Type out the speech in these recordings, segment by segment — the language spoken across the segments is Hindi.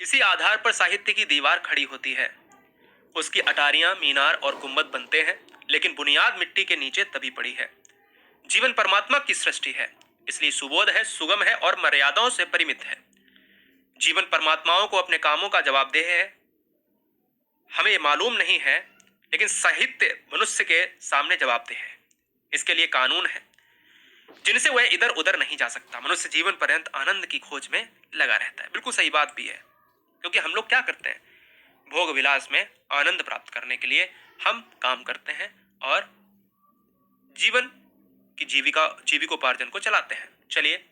इसी आधार पर साहित्य की दीवार खड़ी होती है। उसकी अटारियां, मीनार और गुंबद बनते हैं, लेकिन बुनियाद मिट्टी के नीचे दबी पड़ी है। जीवन परमात्मा की सृष्टि है, इसलिए सुबोध है, सुगम है और मर्यादाओं से परिमित है। जीवन परमात्माओं को अपने कामों का जवाबदेह है, हमें ये मालूम नहीं है, लेकिन साहित्य मनुष्य के सामने जवाबदेह है। इसके लिए कानून है जिनसे वह इधर उधर नहीं जा सकता। मनुष्य जीवन पर्यंत आनंद की खोज में लगा रहता है। बिल्कुल सही बात भी है, क्योंकि हम लोग क्या करते हैं, भोग विलास में आनंद प्राप्त करने के लिए हम काम करते हैं और जीवन की जीविकोपार्जन को चलाते हैं। चलिए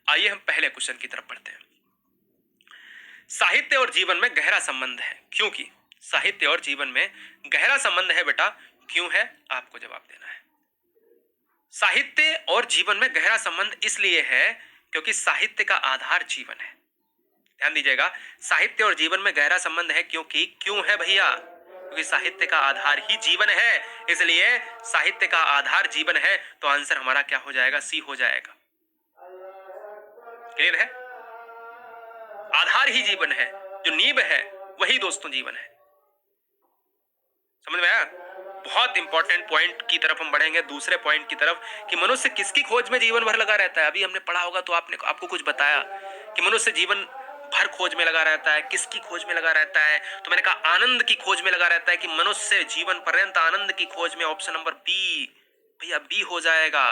आइए हम पहले क्वेश्चन की तरफ बढ़ते हैं। साहित्य और जीवन में गहरा संबंध है, क्योंकि साहित्य और जीवन में गहरा संबंध है बेटा, क्यों है आपको जवाब देना है। साहित्य और जीवन में गहरा संबंध इसलिए है क्योंकि साहित्य का आधार जीवन है। ध्यान दीजिएगा, साहित्य और जीवन में गहरा संबंध है क्योंकि क्यों है भैया, क्योंकि साहित्य का आधार ही जीवन है, इसलिए साहित्य का आधार जीवन है। तो आंसर हमारा क्या हो जाएगा, सी हो जाएगा। क्लियर है, आधार ही जीवन है, जो नींव है वही दोस्तों जीवन है। समझ में आया। बहुत इंपॉर्टेंट पॉइंट की तरफ हम बढ़ेंगे, दूसरे पॉइंट की तरफ, कि मनुष्य किसकी खोज में जीवन भर लगा रहता है। अभी हमने पढ़ा होगा तो आपको कुछ बताया कि मनुष्य जीवन भर खोज में लगा रहता है। किसकी खोज में लगा रहता है, तो मैंने कहा आनंद की खोज में लगा रहता है, कि मनुष्य जीवन पर्यंत आनंद की खोज में। ऑप्शन नंबर बी भैया, बी हो जाएगा।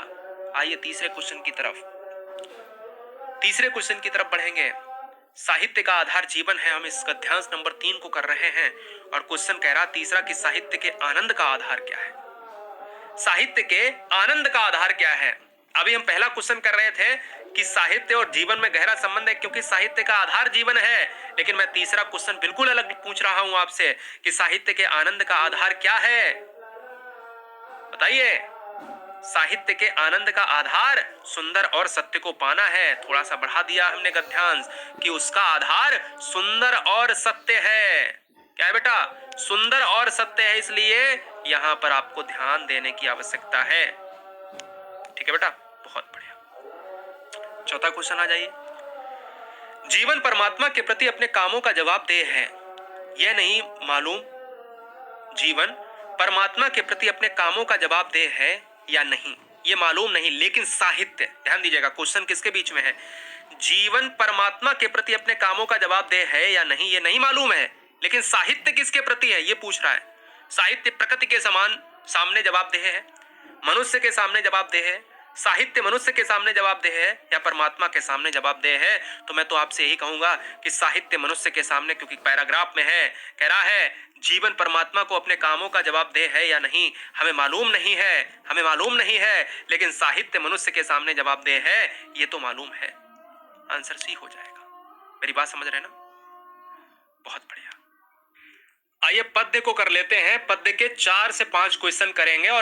आइए तीसरे क्वेश्चन की तरफ बढ़ेंगे। साहित्य का आधार जीवन है, हम इस गद्यांश नंबर 3 को कर रहे हैं और क्वेश्चन कह रहा तीसरा कि साहित्य के आनंद का आधार क्या है। साहित्य के आनंद का आधार क्या है। अभी हम पहला क्वेश्चन कर रहे थे कि साहित्य और जीवन में गहरा संबंध है क्योंकि साहित्य का आधार जीवन है, लेकिन मैं तीसरा क्वेश्चन बिल्कुल अलग पूछ रहा हूं आपसे कि साहित्य के आनंद का आधार क्या है। बताइए। साहित्य के आनंद का आधार सुंदर और सत्य को पाना है। थोड़ा सा बढ़ा दिया हमने गद्यांश कि उसका आधार सुंदर और सत्य है। क्या है बेटा, सुंदर और सत्य है, इसलिए यहां पर आपको ध्यान देने की आवश्यकता है। ठीक है बेटा, बहुत बढ़िया। चौथा क्वेश्चन आ जाइए। जीवन परमात्मा के प्रति अपने कामों का जवाबदेह है, यह नहीं मालूम। जीवन परमात्मा के प्रति अपने कामों का जवाबदेह है या नहीं, ये मालूम नहीं, लेकिन साहित्य, ध्यान दीजिएगा क्वेश्चन किसके बीच में है, जीवन परमात्मा के प्रति अपने कामों का जवाबदेह है या नहीं, ये नहीं मालूम है, लेकिन साहित्य किसके प्रति है ये पूछ रहा है। साहित्य प्रकृति के समान सामने जवाबदेह है, मनुष्य के सामने जवाबदेह है। साहित्य मनुष्य के सामने जवाबदेह है या परमात्मा के सामने जवाबदेह है, तो मैं तो आपसे यही कहूंगा कि साहित्य मनुष्य के सामने, क्योंकि पैराग्राफ में है, कह रहा है जीवन परमात्मा को अपने कामों का जवाबदेह है या नहीं हमें मालूम नहीं है, लेकिन साहित्य मनुष्य के सामने जवाबदेह है, ये तो मालूम है। आंसर सी हो जाएगा। मेरी बात समझ रहे ना, बहुत बढ़िया। आइए पद्य को कर लेते हैं। पद्य के 4 से 5 क्वेश्चन करेंगे और